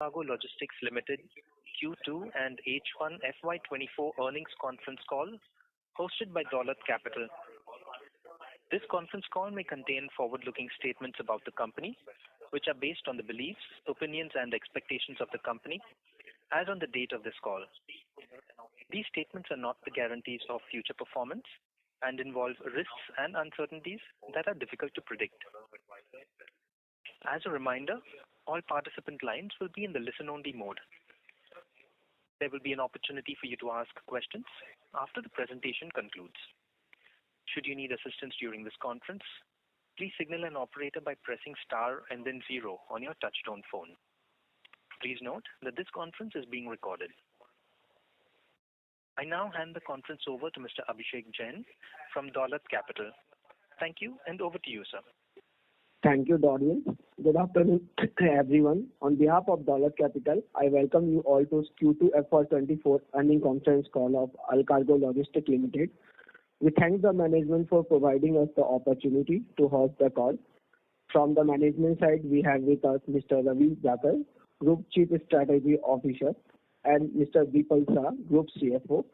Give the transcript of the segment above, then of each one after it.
Allcargo Logistics Limited Q2 and H1 FY24 earnings conference call hosted by Dolat Capital. This conference call may contain forward-looking statements about the company, which are based on the beliefs, opinions, and expectations of the company as on the date of this call. These statements are not the guarantees of future performance and involve risks and uncertainties that are difficult to predict. As a reminder, all participant lines will be in the listen-only mode. There will be an opportunity for you to ask questions after the presentation concludes. Should you need assistance during this conference, please signal an operator by pressing star and then 0 on your touchtone phone. Please note that this conference is being recorded. I now hand the conference over to Mr. Abhishek Jain from Dolat Capital. Thank you, and over to you, sir. Thank you, Dorian. Good afternoon, everyone. On behalf of Dolat Capital, I welcome you all to Q2FY24 earnings conference call of Allcargo Logistics Limited. We thank the management for providing us the opportunity to host the call. From the management side, we have with us Mr. Ravi Jakar, Group Chief Strategy Officer, and Mr. Deepal Shah, Group CFO.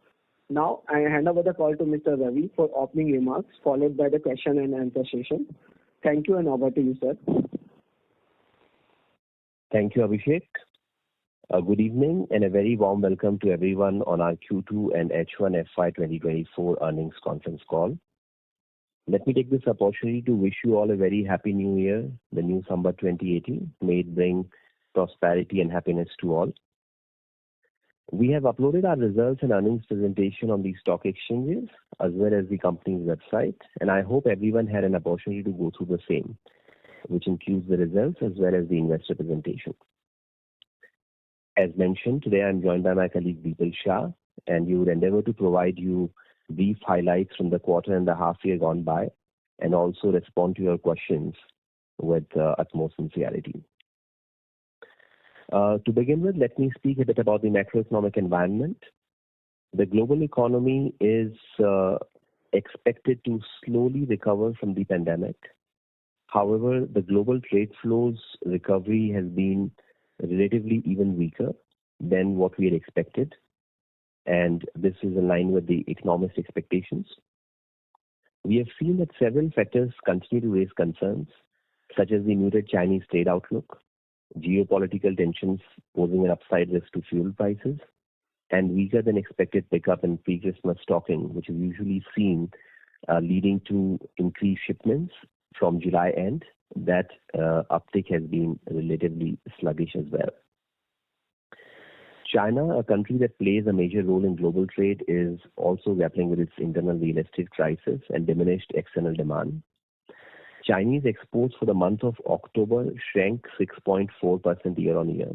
Now, I hand over the call to Mr. Ravi for opening remarks, followed by the question and answer session. Thank you, and over to you, sir. Thank you, Abhishek. Good evening and a very warm welcome to everyone on our Q2 and H1 FY 2024 earnings conference call. Let me take this opportunity to wish you all a very happy new year, the new summer 2018. May it bring prosperity and happiness to all. We have uploaded our results and earnings presentation on the stock exchanges as well as the company's website, and I hope everyone had an opportunity to go through the same, which includes the results as well as the investor presentation. As mentioned, today I am joined by my colleague Deepal Shah, and we would endeavor to provide you brief highlights from the quarter and the half year gone by, and also respond to your questions with utmost sincerity. To begin with, let me speak a bit about the macroeconomic environment. The global economy is expected to slowly recover from the pandemic. However, the global trade flows recovery has been relatively even weaker than what we had expected, and this is in line with the economist expectations. We have seen that several factors continue to raise concerns, such as the muted Chinese trade outlook, geopolitical tensions posing an upside risk to fuel prices, and weaker than expected pickup in pre-Christmas stocking, which is usually seen leading to increased shipments from July end. That uptick has been relatively sluggish as well. China, a country that plays a major role in global trade, is also grappling with its internal real estate crisis and diminished external demand. Chinese exports for the month of October shrank 6.4% year-on-year.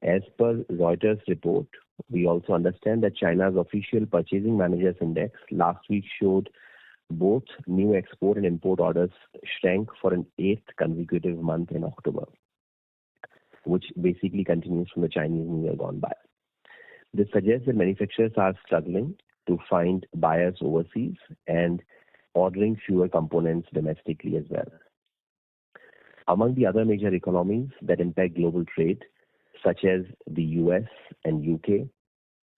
As per Reuters report, we also understand that China's official Purchasing Managers Index last week showed both new export and import orders shrank for an 8th consecutive month in October, which basically continues from the Chinese New Year gone by. This suggests that manufacturers are struggling to find buyers overseas and ordering fewer components domestically as well. Among the other major economies that impact global trade, such as the US and UK,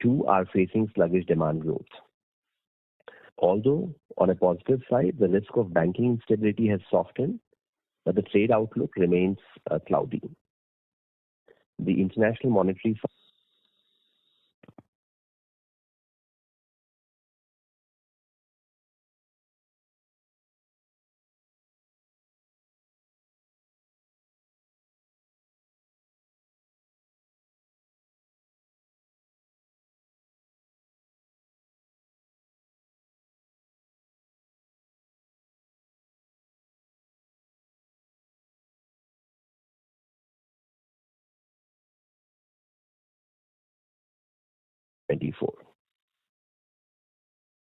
too are facing sluggish demand growth. Although, on a positive side, the risk of banking instability has softened, but the trade outlook remains cloudy. The International Monetary Fund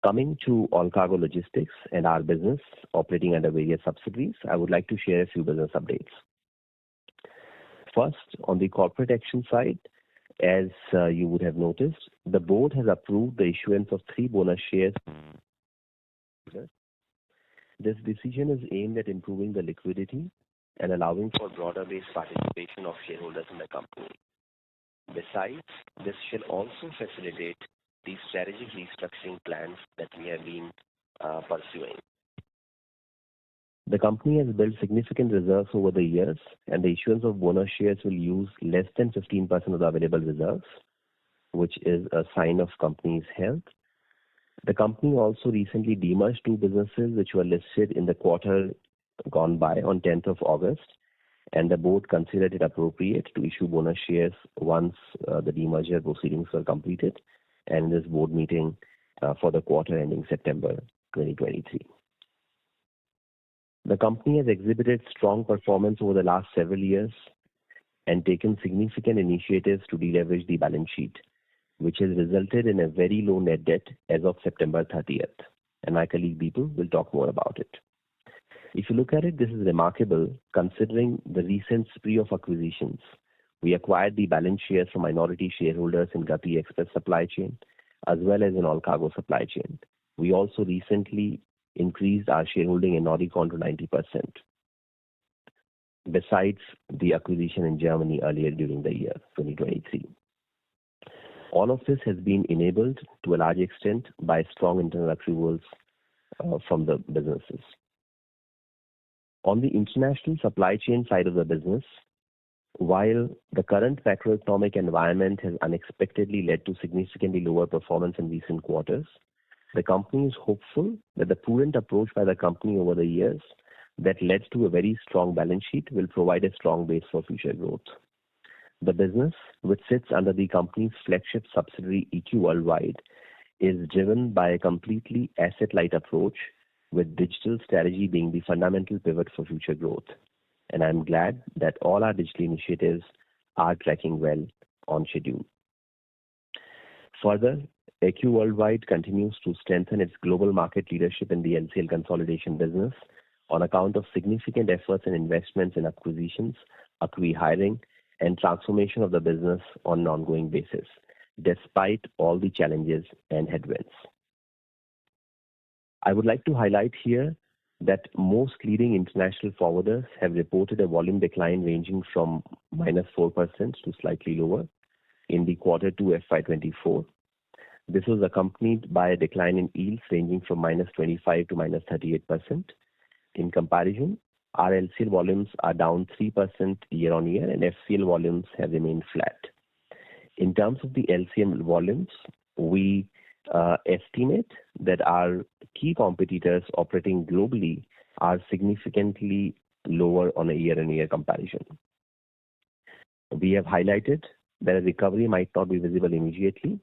Coming to Allcargo Logistics and our business operating under various subsidiaries, I would like to share a few business updates. First, on the corporate action side, as you would have noticed, the board has approved the issuance of 3 bonus shares. This decision is aimed at improving the liquidity and allowing for broader-based participation of shareholders in the company. Besides, this shall also facilitate the strategic restructuring plans that we have been pursuing. The company has built significant reserves over the years, and the issuance of bonus shares will use less than 15% of the available reserves, which is a sign of company's health. The company also recently demerged two businesses which were listed in the quarter gone by on 10th of August, and the board considered it appropriate to issue bonus shares once the demerger proceedings were completed, and in this board meeting for the quarter ending September 2023. The company has exhibited strong performance over the last several years and taken significant initiatives to deleverage the balance sheet, which has resulted in a very low net debt as of September 30th. And my colleague Deepu will talk more about it. If you look at it, this is remarkable considering the recent spree of acquisitions. We acquired the balance shares from minority shareholders in Gati Express supply chain as well as in Allcargo supply chain. We also recently increased our shareholding in Noricon to 90%, besides the acquisition in Germany earlier during the year 2023. All of this has been enabled to a large extent by strong internal accruals from the businesses. On the international supply chain side of the business, while the current macroeconomic environment has unexpectedly led to significantly lower performance in recent quarters, the company is hopeful that the prudent approach by the company over the years that led to a very strong balance sheet will provide a strong base for future growth. The business, which sits under the company's flagship subsidiary EQ Worldwide, is driven by a completely asset-light approach, with digital strategy being the fundamental pivot for future growth. And I'm glad that all our digital initiatives are tracking well on schedule. Further, EQ Worldwide continues to strengthen its global market leadership in the LCL consolidation business on account of significant efforts and investments in acquisitions, acqui-hiring, and transformation of the business on an ongoing basis, despite all the challenges and headwinds. I would like to highlight here that most leading international forwarders have reported a volume decline ranging from -4% to slightly lower in the Q2 FY24. This was accompanied by a decline in yields ranging from -25% to -38%. In comparison, our LCL volumes are down 3% year on year, and FCL volumes have remained flat. In terms of the LCM volumes, we estimate that our key competitors operating globally are significantly lower on a year-on-year comparison. We have highlighted that a recovery might not be visible immediately,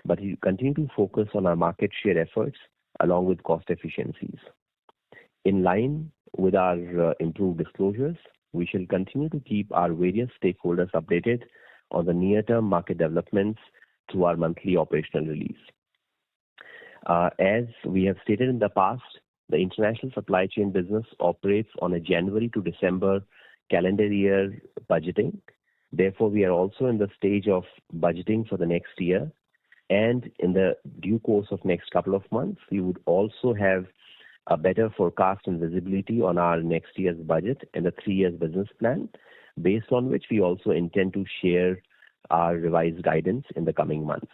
but we continue to focus on our market share efforts along with cost efficiencies. In line with our improved disclosures, we shall continue to keep our various stakeholders updated on the near-term market developments through our monthly operational release. As we have stated in the past, the international supply chain business operates on a January to December calendar year budgeting. Therefore, we are also in the stage of budgeting for the next year. And in the due course of next couple of months, we would also have a better forecast and visibility on our next year's budget and the 3 years business plan, based on which we also intend to share our revised guidance in the coming months.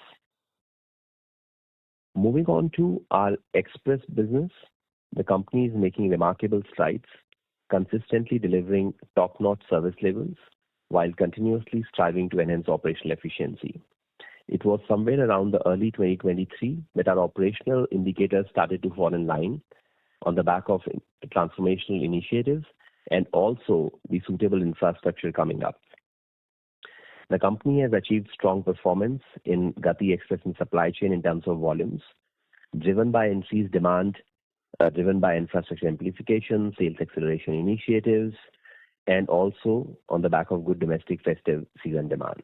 Moving on to our express business, the company is making remarkable strides, consistently delivering top-notch service levels while continuously striving to enhance operational efficiency. It was somewhere around the early 2023 that our operational indicators started to fall in line on the back of transformational initiatives and also the suitable infrastructure coming up. The company has achieved strong performance in Gati Express and supply chain in terms of volumes, driven by increased demand, driven by infrastructure amplification, sales acceleration initiatives, and also on the back of good domestic festive season demand.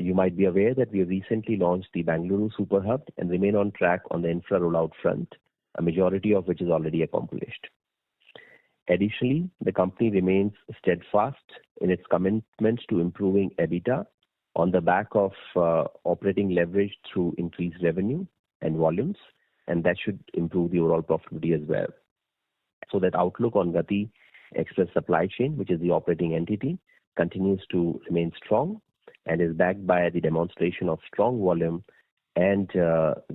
You might be aware that we have recently launched the Bangalore Super Hub and remain on track on the infra rollout front, a majority of which is already accomplished. Additionally, the company remains steadfast in its commitment to improving EBITDA on the back of operating leverage through increased revenue and volumes, and that should improve the overall profitability as well. So that outlook on Gati Express Supply Chain, which is the operating entity, continues to remain strong and is backed by the demonstration of strong volume and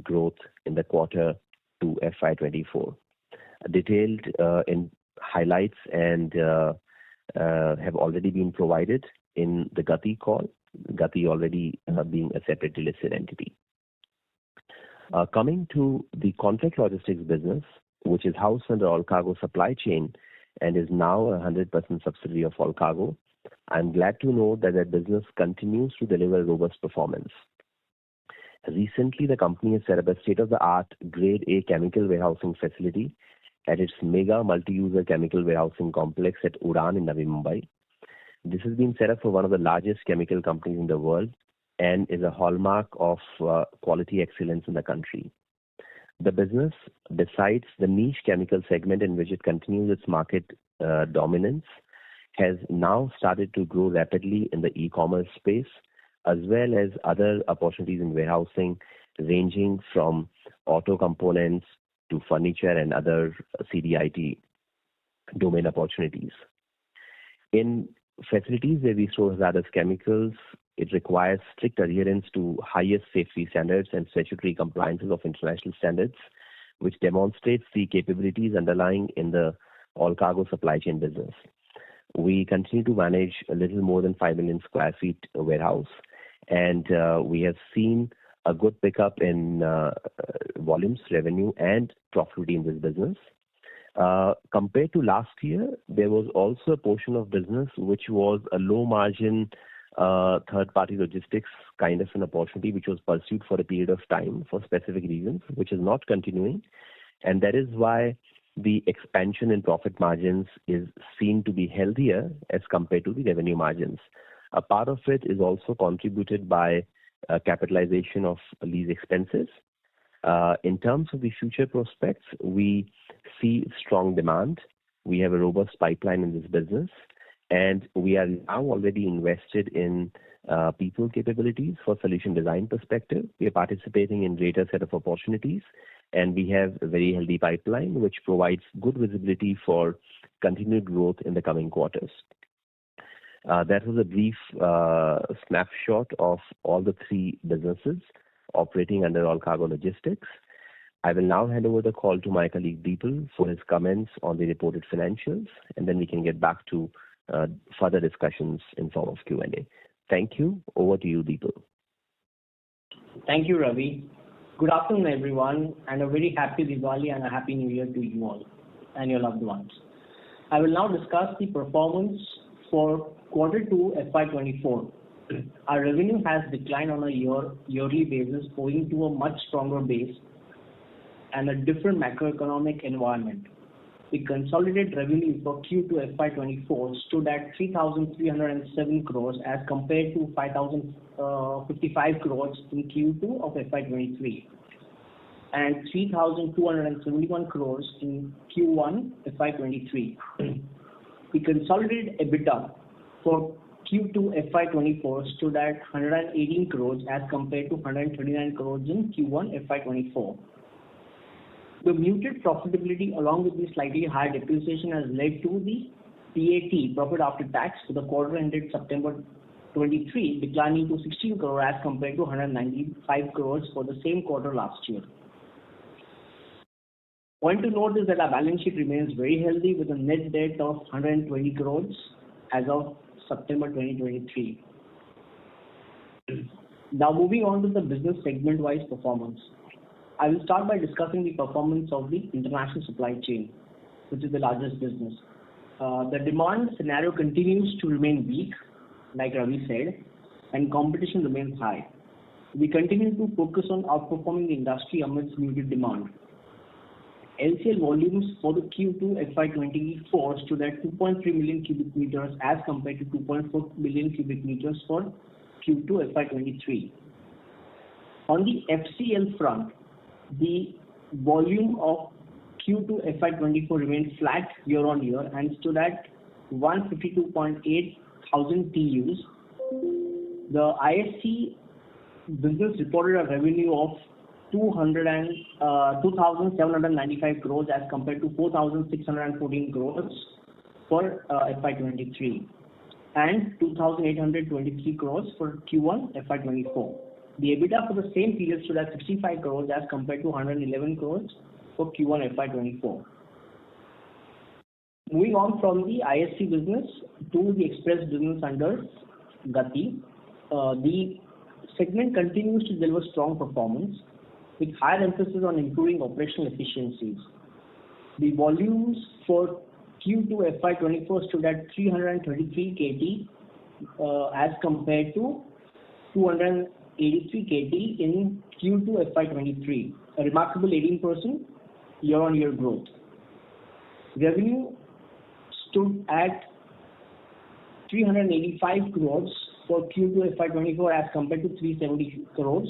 growth in the quarter to FY24. Detailed in highlights and have already been provided in the Gati call, Gati already being a separately listed entity. Coming to the contract logistics business, which is housed under Allcargo Supply Chain and is now a 100% subsidiary of Allcargo, I'm glad to know that that business continues to deliver robust performance. Recently, the company has set up a state-of-the-art Grade A chemical warehousing facility at its mega multi-user chemical warehousing complex at Udan in Navi Mumbai. This has been set up for one of the largest chemical companies in the world and is a hallmark of quality excellence in the country. The business, besides the niche chemical segment in which it continues its market dominance, has now started to grow rapidly in the e-commerce space, as well as other opportunities in warehousing, ranging from auto components to furniture and other CDIT domain opportunities. In facilities where we store hazardous chemicals, it requires strict adherence to highest safety standards and statutory compliances of international standards, which demonstrates the capabilities underlying in the Allcargo supply chain business. We continue to manage a little more than 5 million square feet warehouse, and we have seen a good pickup in volumes, revenue, and profitability in this business. Compared to last year, there was also a portion of business which was a low margin third-party logistics kind of an opportunity which was pursued for a period of time for specific reasons, which is not continuing. And that is why the expansion in profit margins is seen to be healthier as compared to the revenue margins. A part of it is also contributed by capitalization of lease expenses. In terms of the future prospects, we see strong demand. We have a robust pipeline in this business, and we are now already invested in people capabilities for solution design perspective. We are participating in greater set of opportunities, and we have a very healthy pipeline which provides good visibility for continued growth in the coming quarters. That was a brief snapshot of all the three businesses operating under Allcargo Logistics. I will now hand over the call to my colleague Deepal for his comments on the reported financials, and then we can get back to further discussions in form of Q&A. Thank you. Over to you, Deepal. Thank you, Ravi. Good afternoon, everyone, and a very happy Diwali and a happy New Year to you all and your loved ones. I will now discuss the performance for Q2 FY24. Our revenue has declined on a yearly basis owing to a much stronger base and a different macroeconomic environment. The consolidated revenue for Q2 FY24 stood at 3,307 crores as compared to 5,055 crores in Q2 of FY23 and 3,271 crores in Q1 FY23. The consolidated EBITDA for Q2 FY24 stood at 118 crores as compared to 139 crores in Q1 FY24. The muted profitability along with the slightly higher depreciation has led to the PAT, profit after tax, for the quarter ended September 23 declining to 16 crores as compared to 195 crores for the same quarter last year. Point to note is that our balance sheet remains very healthy with a net debt of 120 crores as of September 2023. Now moving on to the business segment-wise performance. I will start by discussing the performance of the international supply chain, which is the largest business. The demand scenario continues to remain weak, like Ravi said, and competition remains high. We continue to focus on outperforming the industry amidst muted demand. LCL volumes for the Q2 FY24 stood at 2.3 million cubic meters as compared to 2.4 million cubic meters for Q2 FY23. On the FCL front, the volume of Q2 FY24 remained flat year on year and stood at 152.8 thousand TEUs. The ISC business reported a revenue of 2,795 crores as compared to 4,614 crores for FY23 and 2,823 crores for Q1 FY24. The EBITDA for the same period stood at 65 crores as compared to 111 crores for Q1 FY24. Moving on from the ISC business to the express business under Gati, the segment continues to deliver strong performance with higher emphasis on improving operational efficiencies. The volumes for Q2 FY24 stood at 333 KT as compared to 283 KT in Q2 FY23, a remarkable 18% year-on-year growth. Revenue stood at 385 crores for Q2 FY24 as compared to 370 crores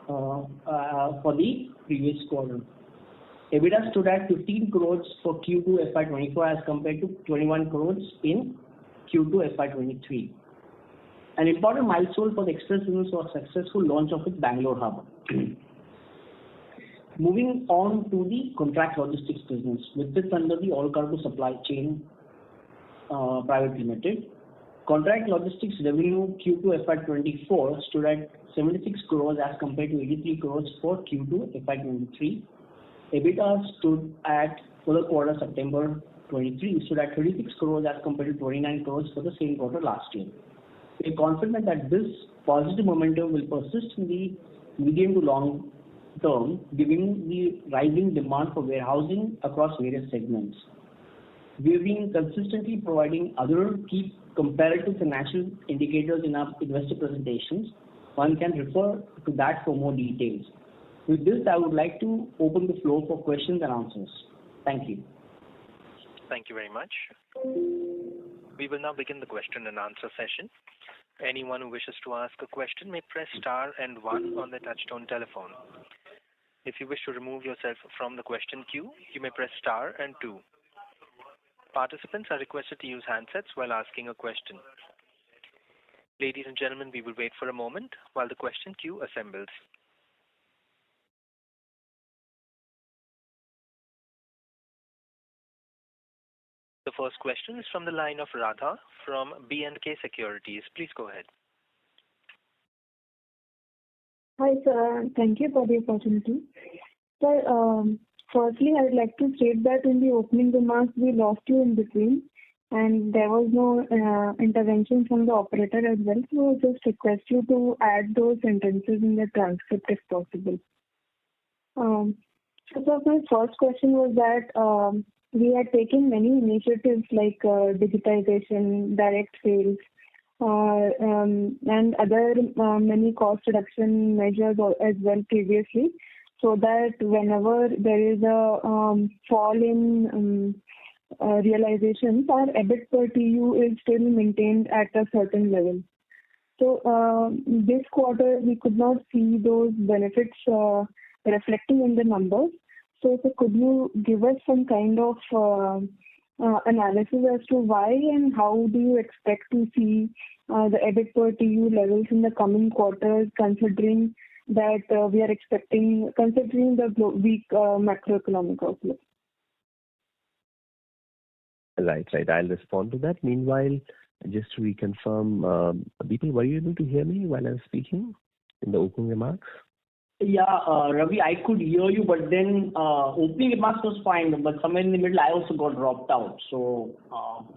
for the previous quarter. EBITDA stood at 15 crores for Q2 FY24 as compared to 21 crores in Q2 FY23. An important milestone for the express business was successful launch of its Bangalore hub. Moving on to the contract logistics business, which is under the Allcargo Supply Chain Private Limited. Contract logistics revenue Q2 FY24 stood at 76 crores as compared to 83 crores for Q2 FY23. EBITDA stood at, for the quarter September 23, stood at 36 crores as compared to 29 crores for the same quarter last year. We are confident that this positive momentum will persist in the medium to long term, given the rising demand for warehousing across various segments. We have been consistently providing other key comparative financial indicators in our investor presentations. One can refer to that for more details. With this, I would like to open the floor for questions and answers. Thank you. Thank you very much. We will now begin the question and answer session. Anyone who wishes to ask a question may press star and 1 on their touchtone telephone. If you wish to remove yourself from the question queue, you may press star and 2. Participants are requested to use handsets while asking a question. Ladies and gentlemen, we will wait for a moment while the question queue assembles. The first question is from the line of Radha from B&K Securities. Please go ahead. Hi, sir. Thank you for the opportunity. Sir, firstly, I would like to state that in the opening remarks, we lost you in between, and there was no intervention from the operator as well. So just request you to add those sentences in the transcript if possible. So my first question was that we had taken many initiatives like digitization, direct sales, and other many cost reduction measures as well previously, so that whenever there is a fall in realizations, our EBIT per TU is still maintained at a certain level. So this quarter we could not see those benefits reflecting in the numbers. So could you give us some kind of analysis as to why and how do you expect to see the EBIT per TU levels in the coming quarters, considering that we are expecting, considering the weak macroeconomic outlook? Right. I'll respond to that. Meanwhile, just to reconfirm, Deepak, were you able to hear me while I was speaking in the opening remarks? Yeah, Ravi, I could hear you, but then opening remarks was fine, but somewhere in the middle I also got dropped out. So,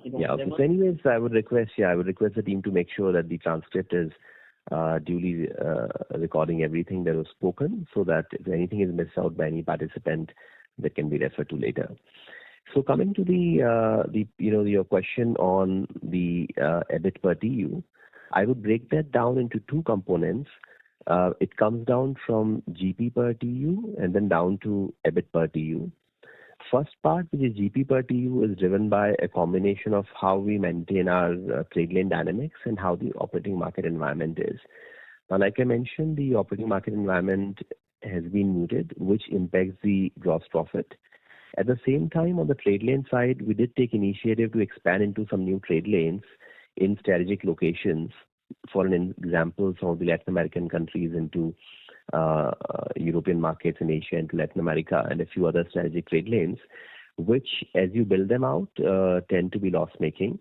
yeah. Okay. So anyways, I would request the team to make sure that the transcript is duly recording everything that was spoken, so that if anything is missed out by any participant, that can be referred to later. So coming to your question on the EBIT per TU, I would break that down into two components. It comes down from GP per TU and then down to EBIT per TU. First part, which is GP per TU, is driven by a combination of how we maintain our trade lane dynamics and how the operating market environment is. Now, like I mentioned, the operating market environment has been muted, which impacts the gross profit. At the same time, on the trade lane side, we did take initiative to expand into some new trade lanes in strategic locations. For an example, some of the Latin American countries into European markets in Asia, into Latin America, and a few other strategic trade lanes, which, as you build them out, tend to be loss-making.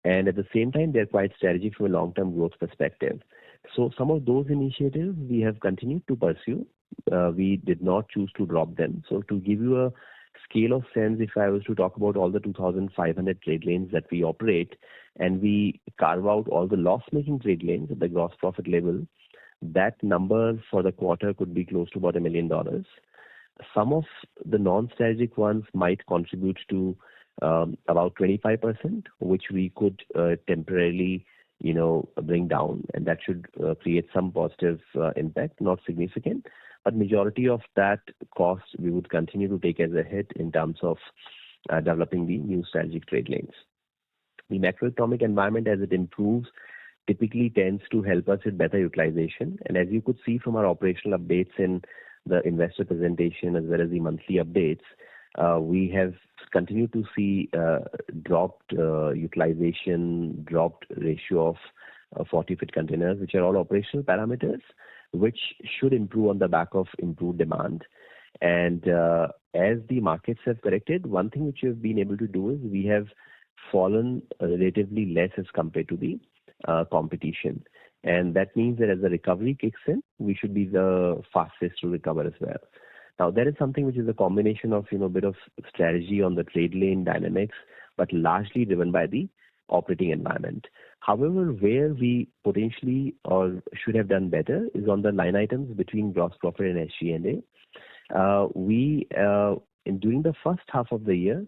And at the same time, they're quite strategic from a long-term growth perspective. So some of those initiatives we have continued to pursue. We did not choose to drop them. So to give you a scale of sense, if I was to talk about all the 2,500 trade lanes that we operate, and we carve out all the loss-making trade lanes at the gross profit level, that number for the quarter could be close to about $1 million. Some of the non-strategic ones might contribute to about 25%, which we could temporarily, bring down, and that should create some positive impact, not significant, but majority of that cost we would continue to take as a hit in terms of developing the new strategic trade lanes. The macroeconomic environment, as it improves, typically tends to help us with better utilization. And as you could see from our operational updates in the investor presentation as well as the monthly updates, we have continued to see dropped utilization, dropped ratio of 40-foot containers, which are all operational parameters, which should improve on the back of improved demand. And as the markets have corrected, one thing which we have been able to do is we have fallen relatively less as compared to the competition. And that means that as the recovery kicks in, we should be the fastest to recover as well. Now, that is something which is a combination of, a bit of strategy on the trade lane dynamics, but largely driven by the operating environment. However, where we potentially or should have done better is on the line items between gross profit and SG&A. During the first half of the year,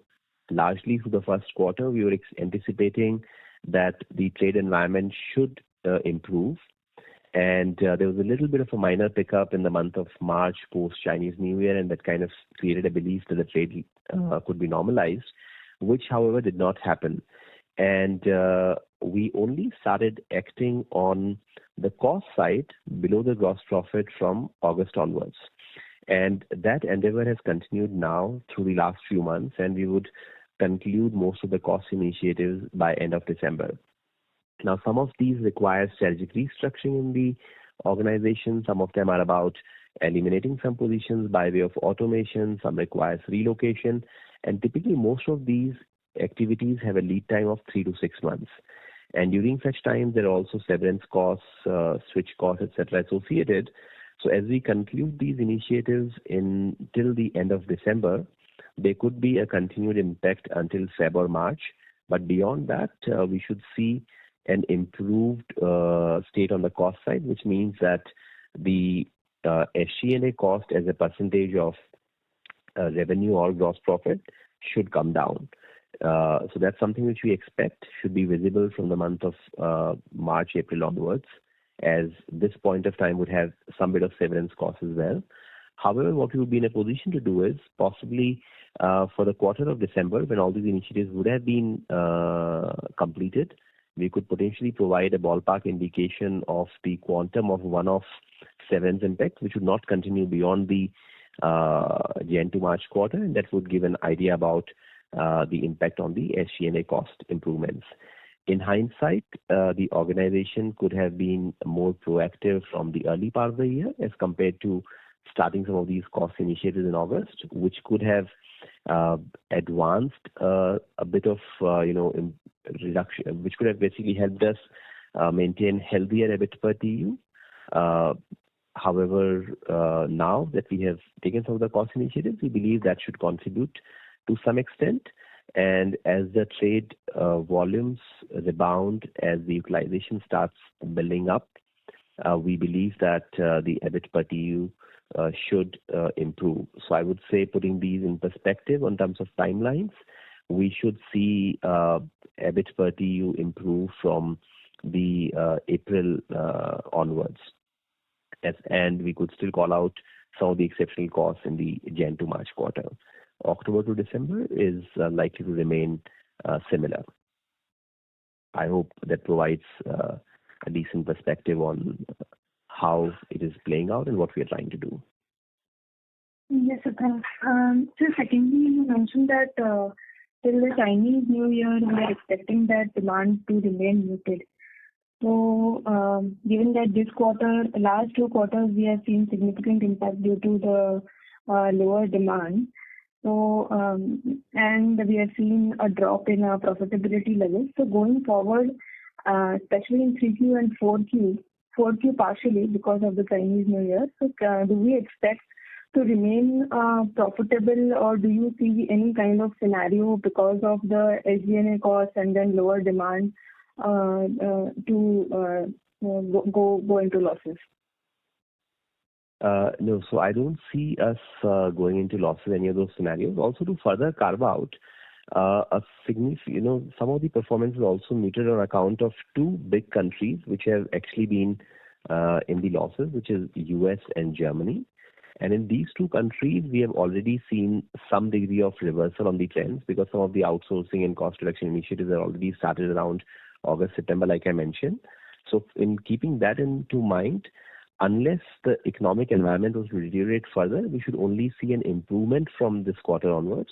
largely through the first quarter, we were anticipating that the trade environment should improve. And there was a little bit of a minor pickup in the month of March post-Chinese New Year, and that kind of created a belief that the trade could be normalized, which, however, did not happen. And we only started acting on the cost side below the gross profit from August onwards. And that endeavor has continued now through the last few months, and we would conclude most of the cost initiatives by end of December. Now, some of these require strategic restructuring in the organization. Some of them are about eliminating some positions by way of automation. Some requires relocation. And typically, most of these activities have a lead time of 3 to 6 months. And during such times, there are also severance costs, switch costs, etc. associated. So as we conclude these initiatives till the end of December, there could be a continued impact until Feb or March. But beyond that, we should see an improved state on the cost side, which means that the SG&A cost as a percentage of revenue or gross profit should come down. So that's something which we expect should be visible from the month of March, April onwards, as this point of time would have some bit of severance costs as well. However, what we would be in a position to do is possibly for the quarter of December, when all these initiatives would have been completed, we could potentially provide a ballpark indication of the quantum of one-off severance impact, which would not continue beyond the Jan to March quarter, and that would give an idea about the impact on the SG&A cost improvements. In hindsight, the organization could have been more proactive from the early part of the year as compared to starting some of these cost initiatives in August, which could have advanced a bit of reduction, which could have basically helped us maintain healthier EBIT per TEU. However, now that we have taken some of the cost initiatives, we believe that should contribute to some extent. And as the trade volumes rebound, as the utilization starts building up, we believe that the EBIT per TEU should improve. So I would say, putting these in perspective in terms of timelines, we should see EBIT per TEU improve from the April onwards. And we could still call out some of the exceptional costs in the Jan to March quarter. October to December is likely to remain similar. I hope that provides a decent perspective on how it is playing out and what we are trying to do. Yes, sir. So secondly, you mentioned that till the Chinese New Year, we are expecting that demand to remain muted. So given that this quarter, last 2 quarters, we have seen significant impact due to the lower demand. So, and we have seen a drop in our profitability levels. So going forward, especially in 3Q and 4Q partially because of the Chinese New Year. So, do we expect to remain profitable, or do you see any kind of scenario because of the SG&A costs and then lower demand to go into losses? No, so I don't see us going into losses in any of those scenarios. Also, to further carve out a significant, some of the performance is also muted on account of two big countries which have actually been in the losses, which is US and Germany. And in these two countries, we have already seen some degree of reversal on the trends because some of the outsourcing and cost reduction initiatives have already started around August, September, like I mentioned. So in keeping that into mind, unless the economic environment was to deteriorate further, we should only see an improvement from this quarter onwards.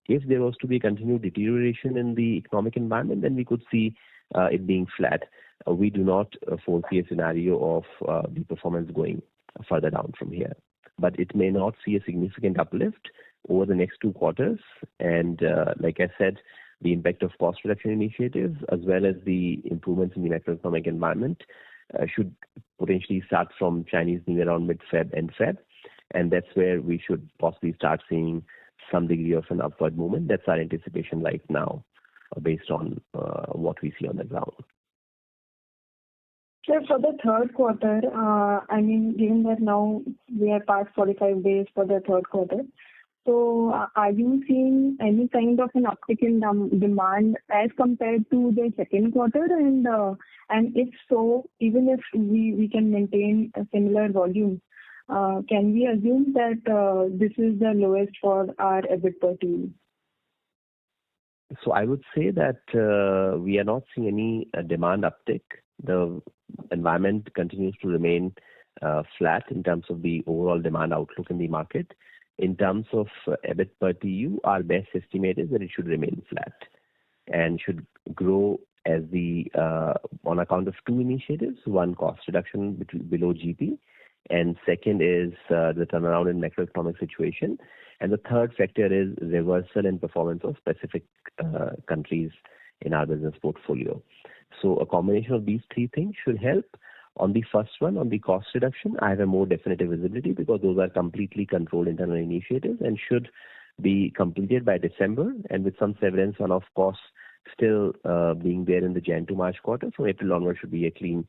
If there was to be continued deterioration in the economic environment, then we could see it being flat. We do not foresee a scenario of the performance going further down from here. But it may not see a significant uplift over the next 2 quarters. And like I said, the impact of cost reduction initiatives as well as the improvements in the macroeconomic environment should potentially start from Chinese New Year around mid-Feb and Feb. And that's where we should possibly start seeing some degree of an upward movement. That's our anticipation right now based on what we see on the ground. Sir, for the third quarter, I mean, given that now we are past 45 days for the third quarter, so are you seeing any kind of an uptick in demand as compared to the second quarter? And if so, even if we can maintain a similar volume, can we assume that this is the lowest for our EBIT per TEU? So I would say that we are not seeing any demand uptick. The environment continues to remain flat in terms of the overall demand outlook in the market. In terms of EBIT per TEU, our best estimate is that it should remain flat and should grow as on account of two initiatives. One, cost reduction below GP, and second is the turnaround in macroeconomic situation. And the third factor is reversal in performance of specific countries in our business portfolio. So a combination of these three things should help. On the first one, on the cost reduction, I have a more definitive visibility because those are completely controlled internal initiatives and should be completed by December, and with some severance on, of course, still being there in the Jan to March quarter. From April onward should be a clean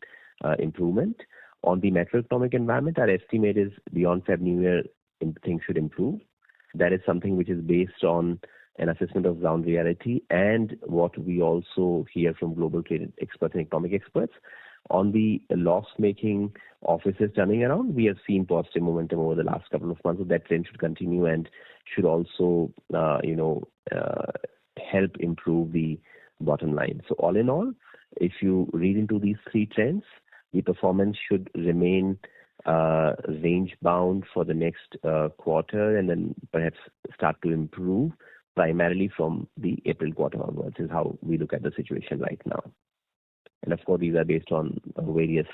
improvement. On the macroeconomic environment, our estimate is beyond Feb New Year, things should improve. That is something which is based on an assessment of ground reality and what we also hear from global trade experts and economic experts. On the loss-making offices turning around, we have seen positive momentum over the last couple of months. So that trend should continue and should also, help improve the bottom line. So all in all, if you read into these three trends, the performance should remain range-bound for the next quarter and then perhaps start to improve primarily from the April quarter onwards is how we look at the situation right now. And of course, these are based on various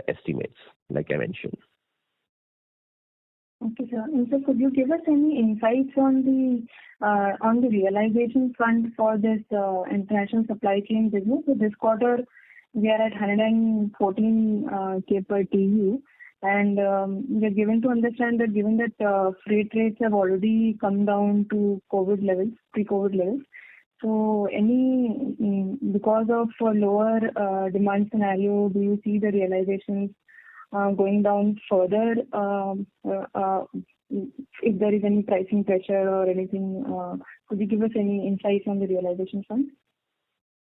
estimates, like I mentioned. Okay, sir. And so could you give us any insights on the realization front for this international supply chain business? So this quarter, we are at 114 K per TEU, and we are given to understand that given that freight rates have already come down to COVID levels, pre-COVID levels, so because of a lower demand scenario, do you see the realizations going down further? If there is any pricing pressure or anything, could you give us any insights on the realization front?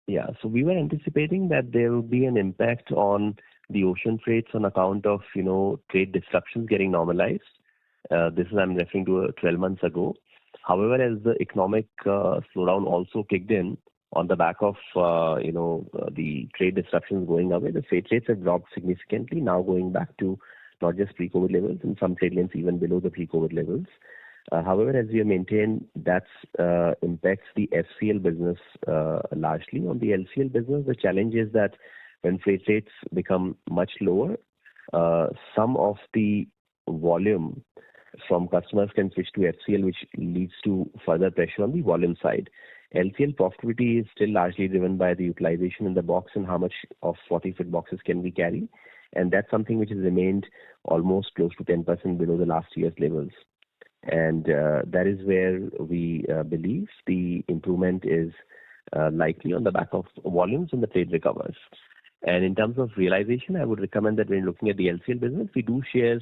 Yeah, so we were anticipating that there will be an impact on the ocean freights on account of, trade disruptions getting normalized. This is I'm referring to 12 months ago. However, as the economic slowdown also kicked in on the back of, the trade disruptions going away, the freight rates have dropped significantly, now going back to not just pre-COVID levels, in some trade lanes even below the pre-COVID levels. However, as we have maintained, that impacts the FCL business largely. On the LCL business, the challenge is that when freight rates become much lower, some of the volume from customers can switch to FCL, which leads to further pressure on the volume side. LCL profitability is still largely driven by the utilization in the box and how much of 40-foot boxes can we carry. And that's something which has remained almost close to 10% below the last year's levels. And that is where we believe the improvement is likely on the back of volumes and the trade recovers. And in terms of realization, I would recommend that when looking at the LCL business, we do share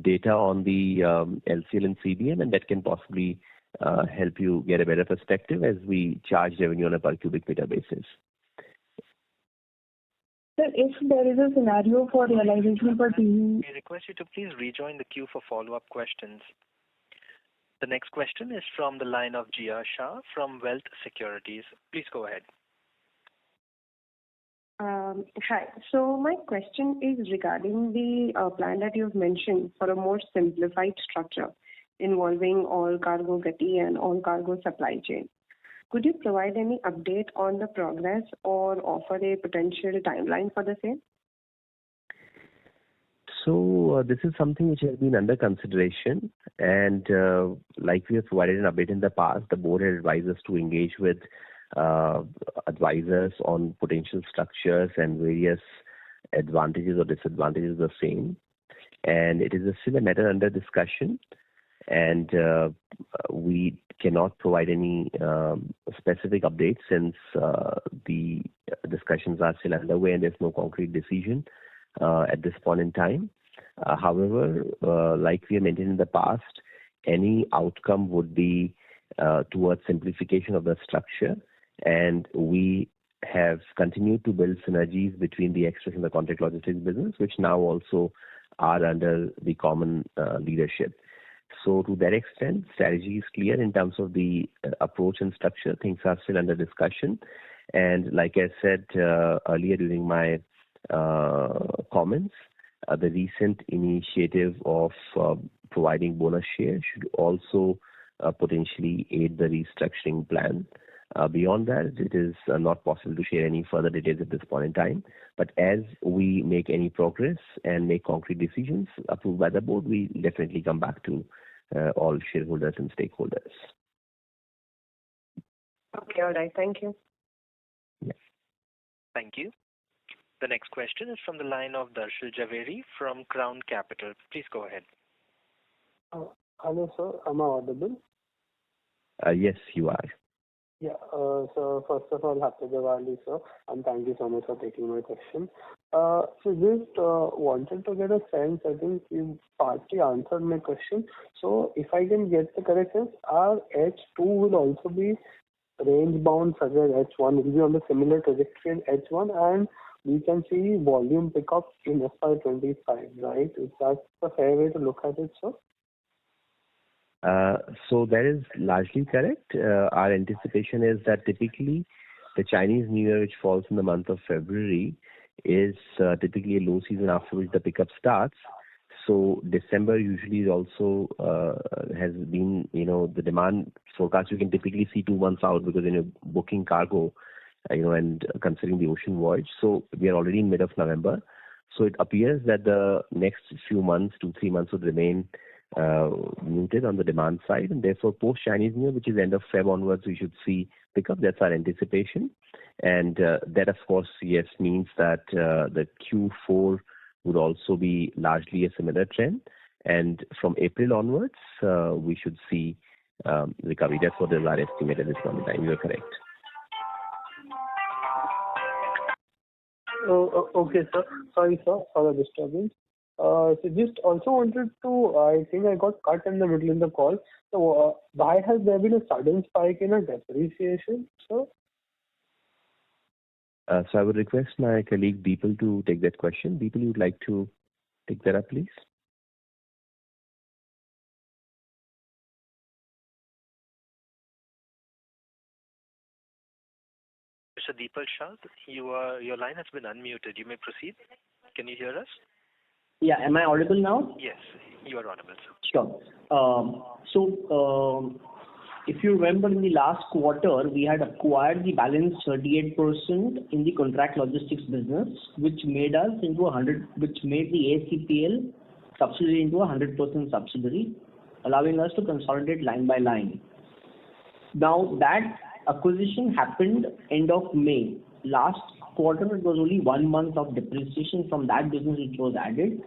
data on the LCL and CBM, and that can possibly help you get a better perspective as we charge revenue on a per cubic meter basis. Sir, if there is a scenario for realization per TV... We request you to please rejoin the queue for follow-up questions. The next question is from the line of Jia Shah from Wealth Securities. Please go ahead. Hi. So my question is regarding the plan that you've mentioned for a more simplified structure involving Allcargo Gati and Allcargo supply chain. Could you provide any update on the progress or offer a potential timeline for the same? So this is something which has been under consideration, and like we have provided an update in the past, the board has advised us to engage with advisors on potential structures and various advantages or disadvantages of the same. And it is still a matter under discussion, and we cannot provide any specific updates since the discussions are still underway and there's no concrete decision at this point in time. However, like we have maintained in the past, any outcome would be towards simplification of the structure, and we have continued to build synergies between the express and the contract logistics business, which now also are under the common leadership. So to that extent, strategy is clear in terms of the approach and structure. Things are still under discussion. And like I said earlier during my comments, the recent initiative of providing bonus share should also potentially aid the restructuring plan. Beyond that, it is not possible to share any further details at this point in time. But as we make any progress and make concrete decisions approved by the board, we definitely come back to all shareholders and stakeholders. Okay, all right. Thank you. Yes. Thank you. The next question is from the line of Darshil Javeri from Crown Capital. Please go ahead. Hello, sir. Am I audible? Yes, you are. Yeah. So first of all, happy Diwali, sir, and thank you so much for taking my question. So just wanted to get a sense. I think you partly answered my question. So if I can get the correct sense, our H2 will also be range bound such as H1 will be on the similar trajectory in H1, and we can see volume pickup in FY25, right? Is that a fair way to look at it, sir? So that is largely correct. Our anticipation is that typically the Chinese New Year, which falls in the month of February, is typically a low season after which the pickup starts. So December usually is also has been, the demand forecast you can typically see 2 months out because when you're booking cargo, and considering the ocean voyage. So we are already in mid of November. So it appears that the next few months, 2-3 months would remain muted on the demand side, and therefore post-Chinese New Year, which is end of Feb onwards, we should see pickup. That's our anticipation. And that, of course, yes, means that the Q4 would also be largely a similar trend. And from April onwards, we should see recovery. That's what is our estimate at this point in time. You are correct. Oh, okay, sir. Sorry, sir, for the disturbance. So just also wanted to, I think I got cut in the middle of the call. So why has there been a sudden spike in a depreciation, sir? So I would request my colleague Deepal to take that question. Deepal, you would like to take that up, please? Mr. Deepal Shah, your line has been unmuted. You may proceed. Can you hear us? Yeah, am I audible now? Yes, you are audible, sir. Sure. If you remember in the last quarter, we had acquired the balance 38% in the contract logistics business, which made the ACPL subsidiary into a 100% subsidiary. allowing us to consolidate line by line. Now, that acquisition happened end of May. Last quarter, it was only 1 month of depreciation from that business which was added.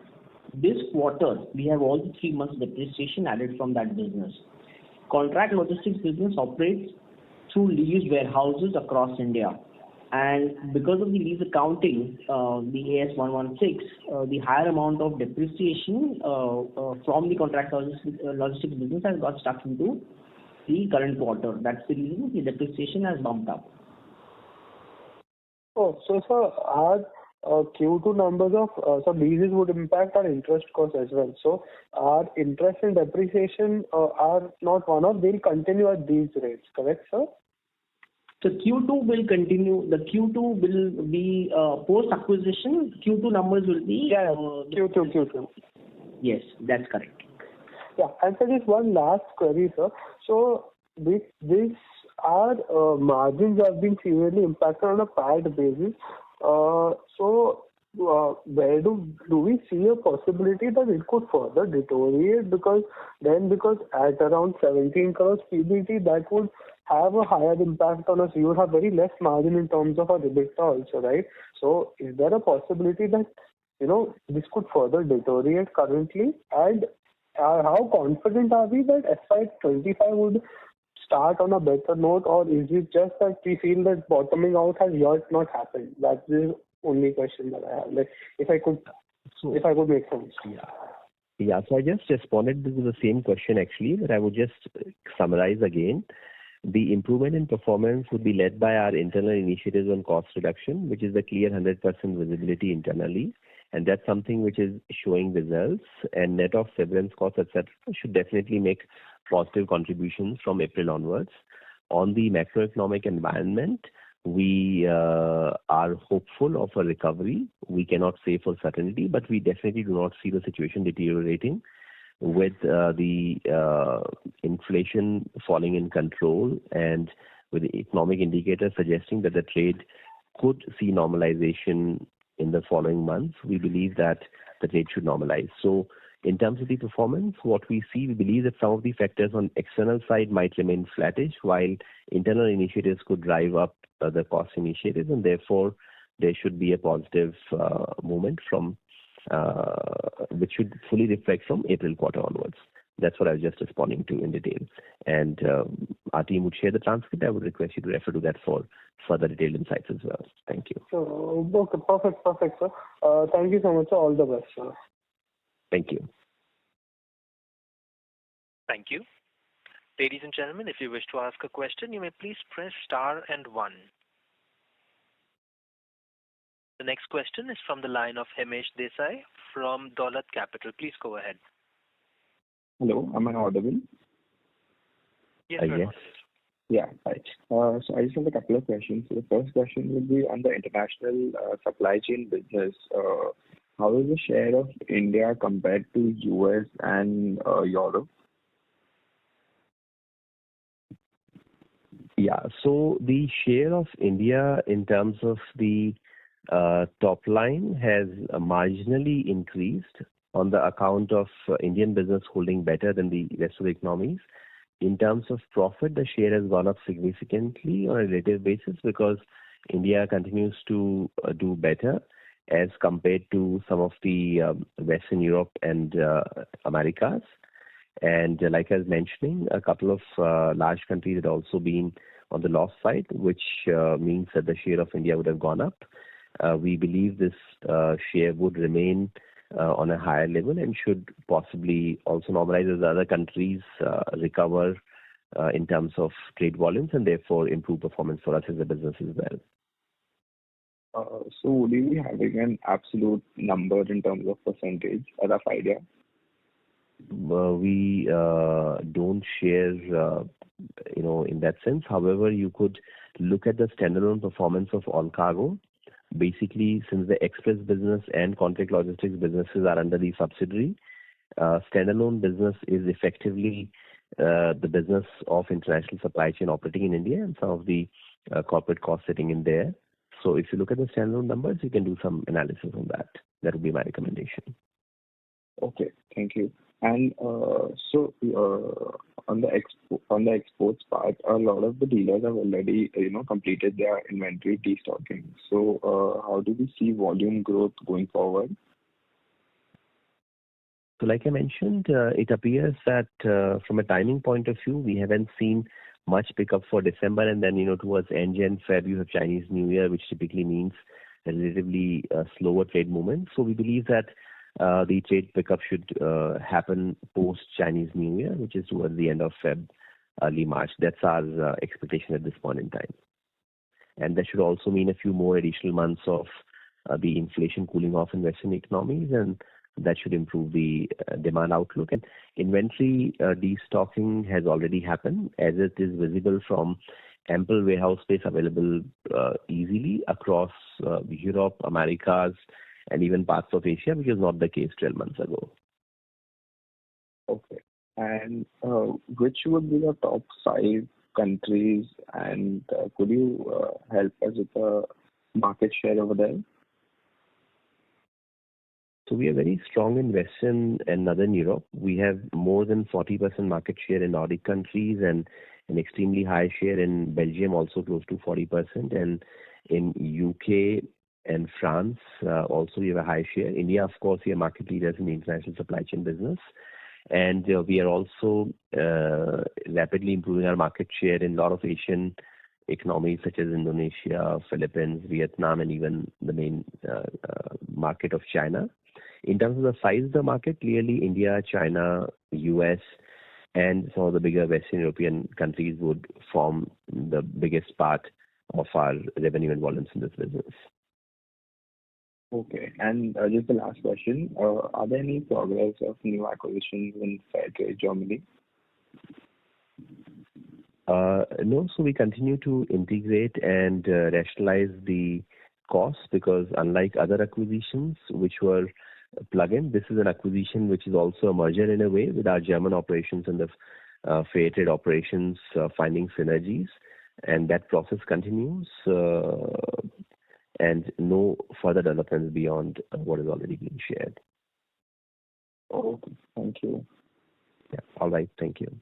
This quarter, we have all the 3 months depreciation added from that business. Contract logistics business operates through leased warehouses across India. And because of the lease accounting, the AS 116, the higher amount of depreciation from the contract logistics business has got stuck into the current quarter. That's the reason the depreciation has bumped up. Oh, so sir, our Q2 numbers of so leases would impact our interest cost as well. So our interest and depreciation are not one-off; they'll continue at these rates. Correct, sir? So Q2 will continue. The Q2 will be post-acquisition. Q2 numbers will be Q2. Yes, that's correct. Yeah, and so just one last query, sir. So our margins have been severely impacted on a PAT basis. Where do we see a possibility that it could further deteriorate? Because at around 17 crores PBT, that would have a higher impact on us. You would have very less margin in terms of our EBITDA also, right? So is there a possibility that this could further deteriorate currently? And how confident are we that FY25 would start on a better note, or is it just that we feel that bottoming out has yet not happened? That's the only question that I have. Like, if I could make sense. Yeah. So I just responded to the same question actually, but I would just summarize again. The improvement in performance would be led by our internal initiatives on cost reduction, which is the clear 100% visibility internally. And that's something which is showing results, and net of severance costs, etc., should definitely make positive contributions from April onwards. On the macroeconomic environment, we are hopeful of a recovery. We cannot say for certainty, but we definitely do not see the situation deteriorating with the inflation falling in control and with the economic indicators suggesting that the trade could see normalization in the following months. We believe that the trade should normalize. So in terms of the performance, what we see, we believe that some of the factors on external side might remain flattish, while internal initiatives could drive up the cost initiatives, and therefore there should be a positive movement from which should fully reflect from April quarter onwards. That's what I was just responding to in detail. And our team would share the transcript. I would request you to refer to that for further detailed insights as well. Thank you. So, okay, perfect, sir. Thank you so much, sir. All the best, sir. Thank you. Thank you. Ladies and gentlemen, if you wish to ask a question, you may please press star and 1. The next question is from the line of Himesh Desai from Dolat Capital. Please go ahead. Hello, am I audible? Yes, Yes. Yeah, right. So I just have a couple of questions. So the first question would be on the international supply chain business. How is the share of India compared to US and Europe? Yeah, so the share of India in terms of the top line has marginally increased on the account of Indian business holding better than the rest of the economies. In terms of profit, the share has gone up significantly on a relative basis because India continues to do better as compared to some of the Western Europe and Americas. And like I was mentioning, a couple of large countries had also been on the loss side, which means that the share of India would have gone up. We believe this share would remain on a higher level and should possibly also normalize as other countries recover in terms of trade volumes and therefore improve performance for us as a business as well. So would you be having an absolute number in terms of percentage, a rough idea? We don't share, in that sense. However, you could look at the standalone performance of Allcargo. Basically, since the express business and contract logistics businesses are under the subsidiary, standalone business is effectively the business of international supply chain operating in India and some of the corporate costs sitting in there. So if you look at the standalone numbers, you can do some analysis on that. That would be my recommendation. Okay, thank you. And on the exports part, a lot of the dealers have already, completed their inventory destocking. So, how do we see volume growth going forward? So like I mentioned, it appears that from a timing point of view, we haven't seen much pickup for December, and then towards end Jan, Feb, you have Chinese New Year, which typically means a relatively slower trade movement. So we believe that the trade pickup should happen post Chinese New Year, which is towards the end of Feb, early March. That's our expectation at this point in time. And that should also mean a few more additional months of the inflation cooling off in Western economies, and that should improve the demand outlook. And inventory destocking has already happened, as it is visible from ample warehouse space available easily across Europe, Americas, and even parts of Asia, which is not the case 12 months ago. Okay. And which would be the top 5 countries, and could you help us with the market share over there? So we are very strong in Western and Northern Europe. We have more than 40% market share in Nordic countries and an extremely high share in Belgium, also close to 40%. And in UK and France, also we have a high share. India, of course, we are market leaders in the international supply chain business. And we are also rapidly improving our market share in a lot of Asian economies such as Indonesia, Philippines, Vietnam, and even the main market of China. In terms of the size of the market, clearly India, China, US, and some of the bigger Western European countries would form the biggest part of our revenue and volumes in this business. Okay. And just the last question. Are there any progress of new acquisitions in Fairtrade, Germany? No, so we continue to integrate and rationalize the costs, because unlike other acquisitions which were plug-in, this is an acquisition which is also a merger in a way with our German operations and the Fairtrade operations finding synergies, and that process continues, and no further developments beyond what is already being shared. Okay, thank you. Yeah, all right, thank you.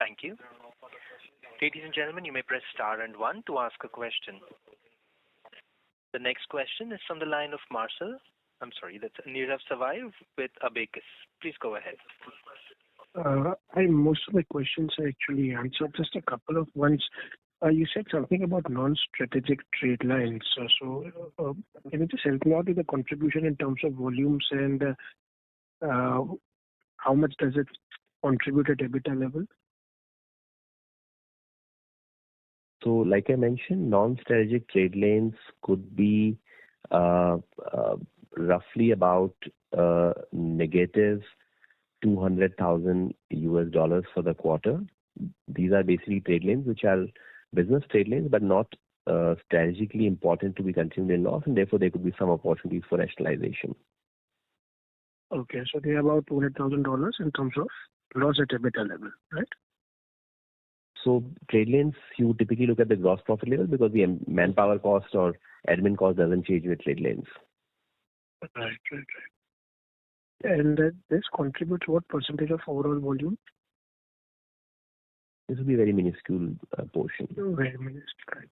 Thank you. Ladies and gentlemen, you may press star and 1 to ask a question. The next question is from the line of that's Nirav Savai with Abakkus. Please go ahead. Most of my questions are actually answered. Just a couple of ones. You said something about non-strategic trade lines. So can you just help me out with the contribution in terms of volumes, and how much does it contribute at EBITDA level? So like I mentioned, non-strategic trade lanes could be roughly about negative $200,000 for the quarter. These are basically trade lanes which are business trade lanes, but not strategically important to be continued in loss, and therefore there could be some opportunities for rationalization. Okay, so they are about $200,000 in terms of loss at EBITDA level, right? So trade lanes, you typically look at the gross profit level, because the manpower cost or admin cost doesn't change with trade lanes. Right. And this contributes what percentage of overall volume? This will be a very minuscule portion. Very minuscule.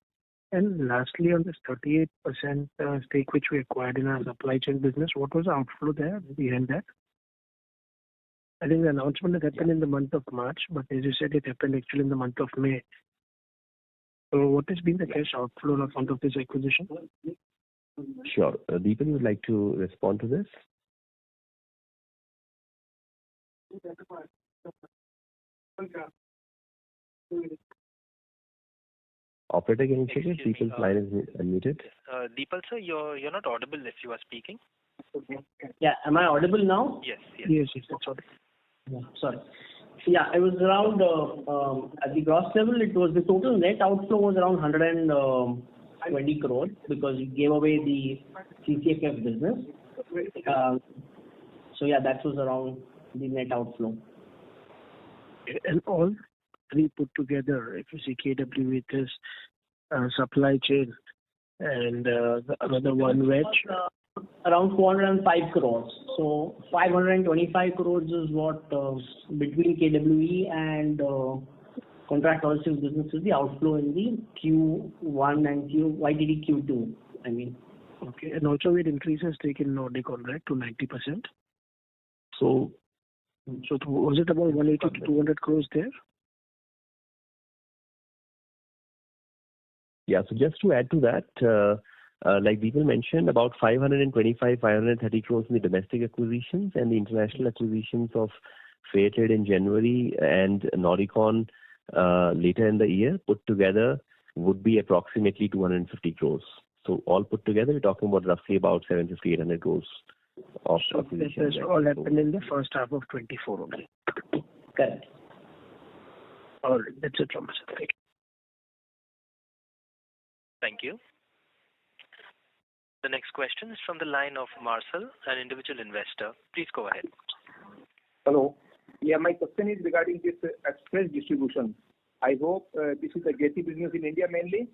And lastly, on this 38% stake which we acquired in our supply chain business, what was the outflow there behind that? I think the announcement had happened in the month of March, but as you said, it happened actually in the month of May. So what has been the cash outflow on account of this acquisition? Sure. Deepan, you would like to respond to this? Operator, can you check if Deepan's line is unmuted? Deepan sir, you're not audible if you are speaking. Yeah, am I audible now? Yes, That's audible. Yeah, sorry. Yeah, it was around, at the gross level, the total net outflow was around 120 crores, because we gave away the CCFF business. So yeah, that was around the net outflow. And all three put together, if you see KW with this supply chain and the another one which around 405 crores. So 525 crores is what between KWE and contract logistics business is the outflow in the Q1 and YTD Q2. I mean. Okay. And also it increases stake in Nordic contract to 90%. So Was it about 180 to 200 crores there? yeah, so just to add to that, like people mentioned, about 525, 530 crores in the domestic acquisitions and the international acquisitions of Fairtrade in January and Noricon later in the year put together would be approximately 250 crores. So all put together, we're talking about roughly about 750, 800 crores of acquisitions. This all happened in the first half of 24 only. Correct. All right. That's it from us. Thank you. Thank you. The next question is from the line of Marcel, an individual investor. Please go ahead. Hello. Yeah, my question is regarding this express distribution. I hope this is a Getty business in India mainly.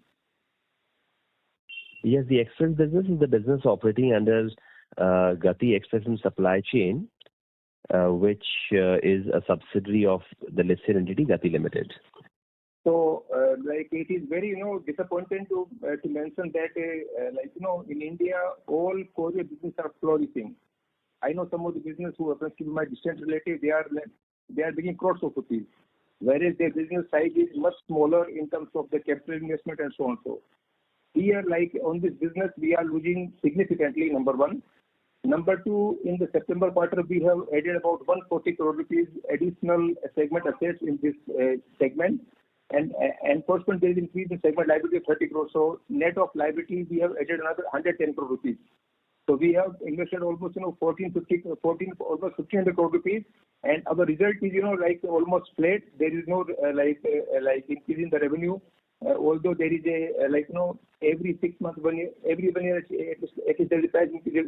Yes, the express business is the business operating under Gati Express and Supply Chain, which is a subsidiary of the listed entity Gati Limited. So, like it is very, disappointing to mention that, in India, all courier business are flourishing. I know some of the business who happens to be my distant relative, they are making crores of rupees, whereas their business size is much smaller in terms of the capital investment and so on. So, here, like on this business, we are losing significantly, number one. Number two, in the September quarter, we have added about 140 crore rupees additional segment assets in this segment. And corresponding there is increase in segment liability of 30 crore. So net of liability, we have added another 110 crore rupees. So we have invested almost, 1,500 crore rupees. And our result is, almost flat. There is no, increase in the revenue. Although there is every 6 months, every 1 year, it is the price increase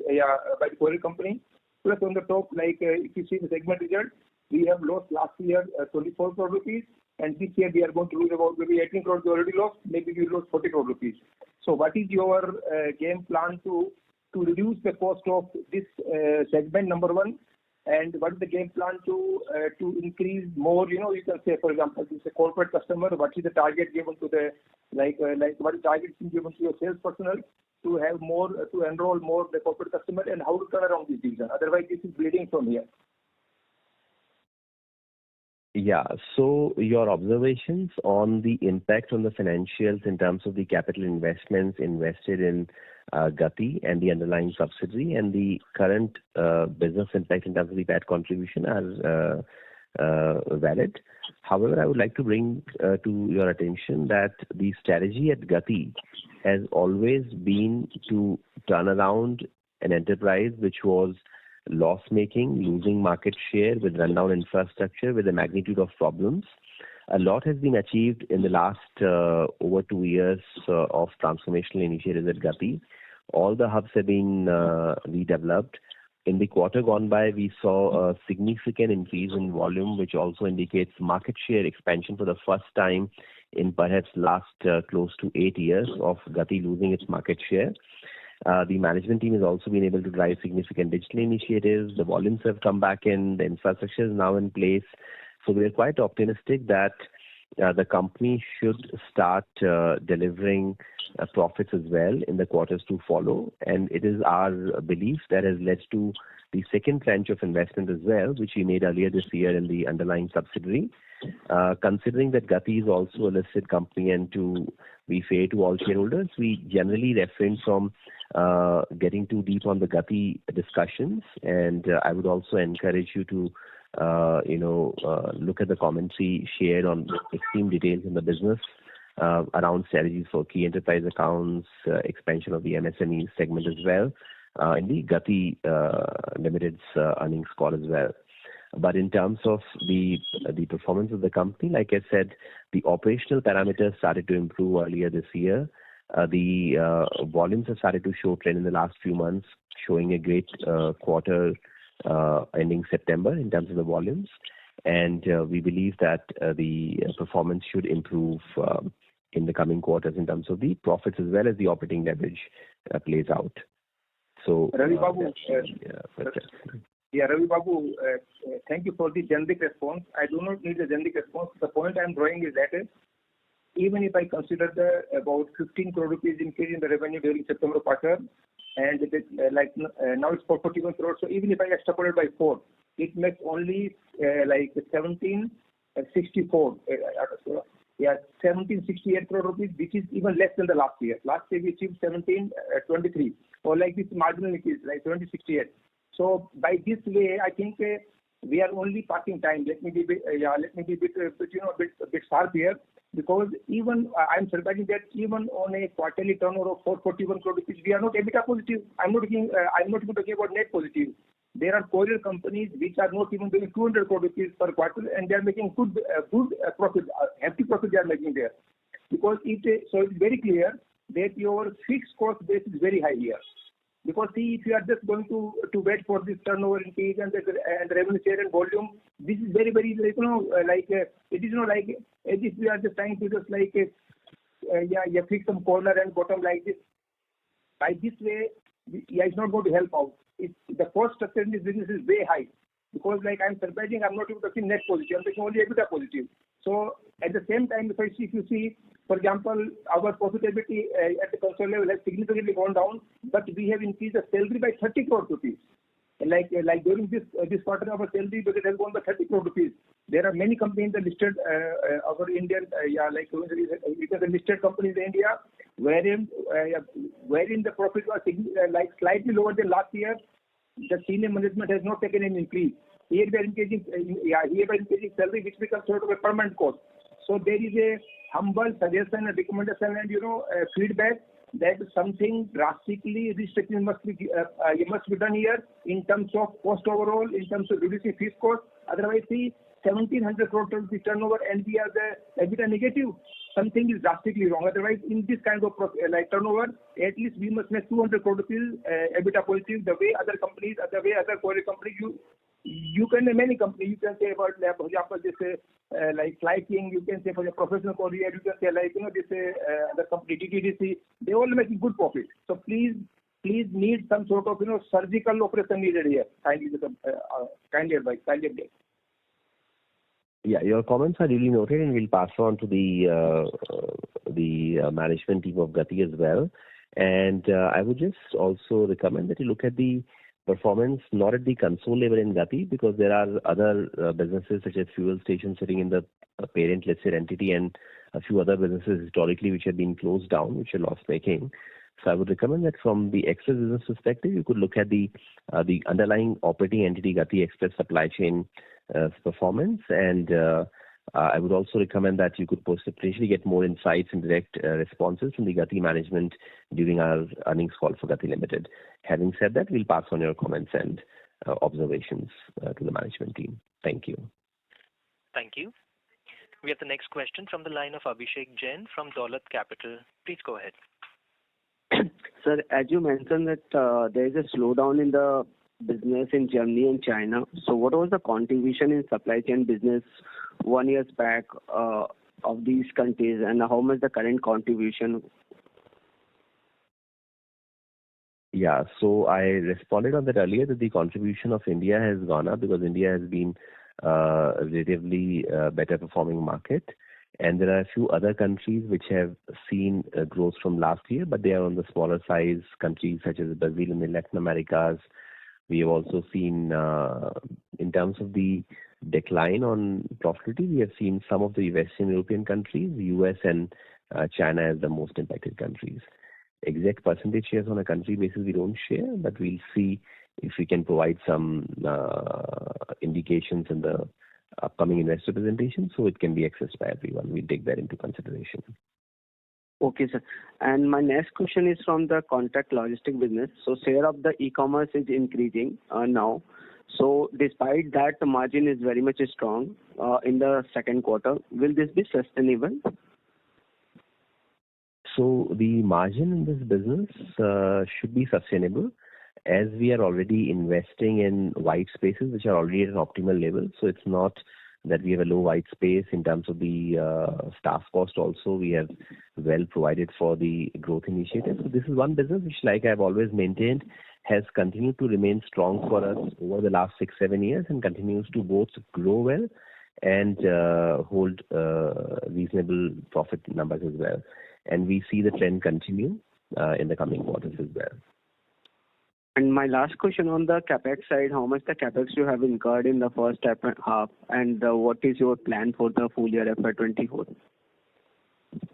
by the courier company. Plus on the top, if you see the segment result, we have lost last year 24 crore rupees. And this year we are going to lose about maybe 18 crores we already lost, maybe we lost 40 crore rupees. So what is your game plan to reduce the cost of this segment, number one? And what is the game plan to increase more, you can say, for example, this is a corporate customer, what is the target given to the, what is the target given to your sales personnel to have more, to enroll more the corporate customer, and how to turn around this division? Otherwise, this is bleeding from here. Yeah, so your observations on the impact on the financials in terms of the capital investments invested in Gati and the underlying subsidiary and the current business impact in terms of the PAT contribution are valid. However, I would like to bring to your attention that the strategy at Gati has always been to turn around an enterprise which was loss-making, losing market share with rundown infrastructure, with a magnitude of problems. A lot has been achieved in the last over 2 years of transformational initiatives at Gati. All the hubs have been redeveloped. In the quarter gone by, we saw a significant increase in volume, which also indicates market share expansion for the first time in perhaps last close to 8 years of Gati losing its market share. The management team has also been able to drive significant digital initiatives. The volumes have come back in. The infrastructure is now in place. So we are quite optimistic that the company should start delivering profits as well in the quarters to follow. And it is our belief that has led to the second tranche of investment as well, which we made earlier this year in the underlying subsidiary. Considering that Gati is also a listed company, and to be fair to all shareholders, we generally refrain from getting too deep on the Gati discussions. And I would also encourage you to look at the commentary shared on extreme details in the business around strategies for key enterprise accounts, expansion of the MSME segment as well, in the Gati Limited's earnings call as well. But in terms of the performance of the company, like I said, the operational parameters started to improve earlier this year. The volumes have started to show trend in the last few months, showing a great quarter ending September in terms of the volumes. And we believe that the performance should improve in the coming quarters in terms of the profits as well as the operating leverage plays out. So, Ravi Babu, Ravi Babu, thank you for the generic response. I do not need a generic response. The point I am drawing is that even if I consider the about 15 crore rupees increase in the revenue during September quarter, and it is now it's 441 crore. So even if I extrapolate by 4, it makes only 1764. 1768 crore rupees, which is even less than the last year. Last year we achieved 1723, or like this marginal increase, like 1768. So by this way, I think we are only passing time. Let me be bit sharp here, because even I'm surprising that even on a quarterly turnover of 441 crore rupees, we are not EBITDA positive. I'm not even talking about net positive. There are courier companies which are not even doing 200 crore rupees per quarter, and they are making good profit, hefty profit they are making there. Because so it's very clear that your fixed cost base is very high here. Because see, if you are just going to wait for this turnover increase and the revenue share and volume, this is very, very it is not like as if we are just trying to just fix some corner and bottom like this. By this way, it's not going to help out. The cost structure in this business is way high, because I'm surprising, I'm not even talking net positive, I'm talking only EBITDA positive. So at the same time, if you see, for example, our profitability at the console level has significantly gone down, but we have increased the salary by 30 crore rupees. Like during this quarter, our salary budget has gone by 30 crore rupees. There are many companies that listed our Indian because the listed companies in India, wherein the profit was slightly lower than last year. The senior management has not taken any increase. Here we are increasing salary, which becomes sort of a permanent cost. So there is a humble suggestion and recommendation and feedback that something drastically restricting must be done here in terms of cost overall, in terms of reducing fixed cost. Otherwise, see, 1,700 crore rupees turnover and we are the EBITDA negative. Something is drastically wrong. Otherwise, in this kind of turnover, at least we must make 200 crore rupees EBITDA positive. The way other companies, other courier companies, you can name many companies. You can say about, for example, this Flyking. You can say for your professional courier. You can say other company DTDC. They all making good profit. So please need some sort of surgical operation needed here. Kindly advise. Yeah, your comments are really noted, and we'll pass on to the management team of Gati as well. And I would just also recommend that you look at the performance not at the console level in Gati, because there are other businesses such as fuel stations sitting in the parent listed entity, and a few other businesses historically which have been closed down, which are loss making. So I would recommend that from the Express business perspective, you could look at the underlying operating entity Gati Express supply chain performance, and I would also recommend that you could potentially get more insights and direct responses from the Gati management during our earnings call for Gati Limited. Having said that, we'll pass on your comments and observations to the management team. Thank you. Thank you. We have the next question from the line of Abhishek Jain from Dolat Capital. Please go ahead. Sir, as you mentioned that there is a slowdown in the business in Germany and China. So what was the contribution in supply chain business 1 year back of these countries, and how much the current contribution? Yeah, so I responded on that earlier that the contribution of India has gone up because India has been a relatively better performing market. And there are a few other countries which have seen growth from last year, but they are on the smaller size countries such as Brazil and the Latin Americas. We have also seen, in terms of the decline on profitability, we have seen some of the Western European countries, US and China as the most impacted countries. Exact percentage shares on a country basis we don't share, but we'll see if we can provide some indications in the upcoming investor presentation so it can be accessed by everyone. We'll take that into consideration. Okay, sir. And my next question is from the contract logistic business. So share of the e-commerce is increasing now. So despite that, the margin is very much strong in the second quarter. Will this be sustainable? So the margin in this business should be sustainable, as we are already investing in white spaces which are already at an optimal level. So it's not that we have a low white space in terms of the staff cost also. We have well provided for the growth initiatives. So this is one business which, like I've always maintained, has continued to remain strong for us over the last 6-7 years and continues to both grow well and hold reasonable profit numbers as well. And we see the trend continue in the coming quarters as well. And my last question on the capex side, how much the capex you have incurred in the first half, and what is your plan for the full year FY24?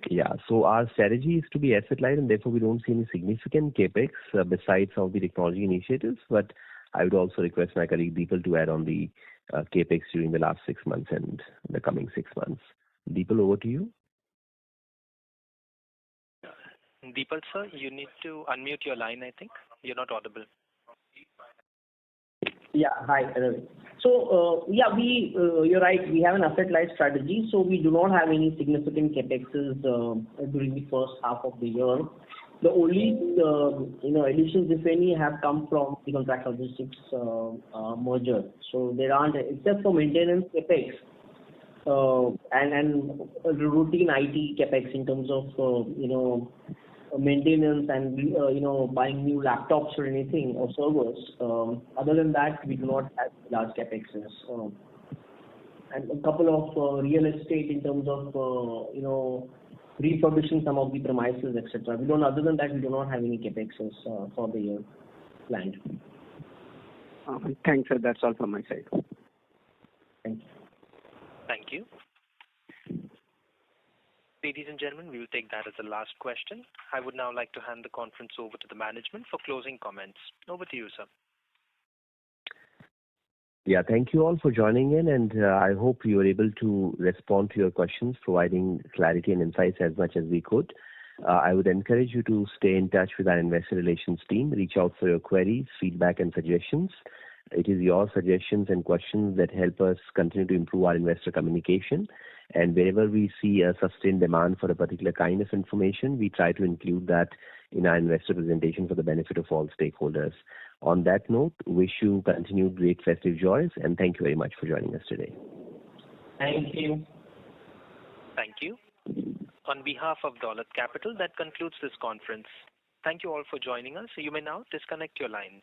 Yeah, so our strategy is to be asset light, and therefore we don't see any significant capex besides some of the technology initiatives. But I would also request my colleague Deepal to add on the capex during the last 6 months and the coming 6 months. Deepal, over to you. Deepal, sir, you need to unmute your line, I think. You're not audible. Yeah, hi. So, you're right. We have an asset-light strategy, so we do not have any significant capexes during the first half of the year. The only, additions, if any, have come from the contract logistics merger. So there aren't, except for maintenance capex and routine IT capex in terms of, maintenance and buying new laptops or anything or servers. Other than that, we do not have large capexes. And a couple of real estate in terms of refurbishing some of the premises, etc. Other than that, we do not have any capexes for the year planned. Thanks, sir. That's all from my side. Thank you. Thank you. Ladies and gentlemen, we will take that as the last question. I would now like to hand the conference over to the management for closing comments. Over to you, sir. Yeah, thank you all for joining in, and I hope you were able to respond to your questions, providing clarity and insights as much as we could. I would encourage you to stay in touch with our investor relations team. Reach out for your queries, feedback, and suggestions. It is your suggestions and questions that help us continue to improve our investor communication. And wherever we see a sustained demand for a particular kind of information, we try to include that in our investor presentation for the benefit of all stakeholders. On that note, wish you continued great festive joys, and thank you very much for joining us today. Thank you. Thank you. On behalf of Dolat Capital, that concludes this conference. Thank you all for joining us. You may now disconnect your lines.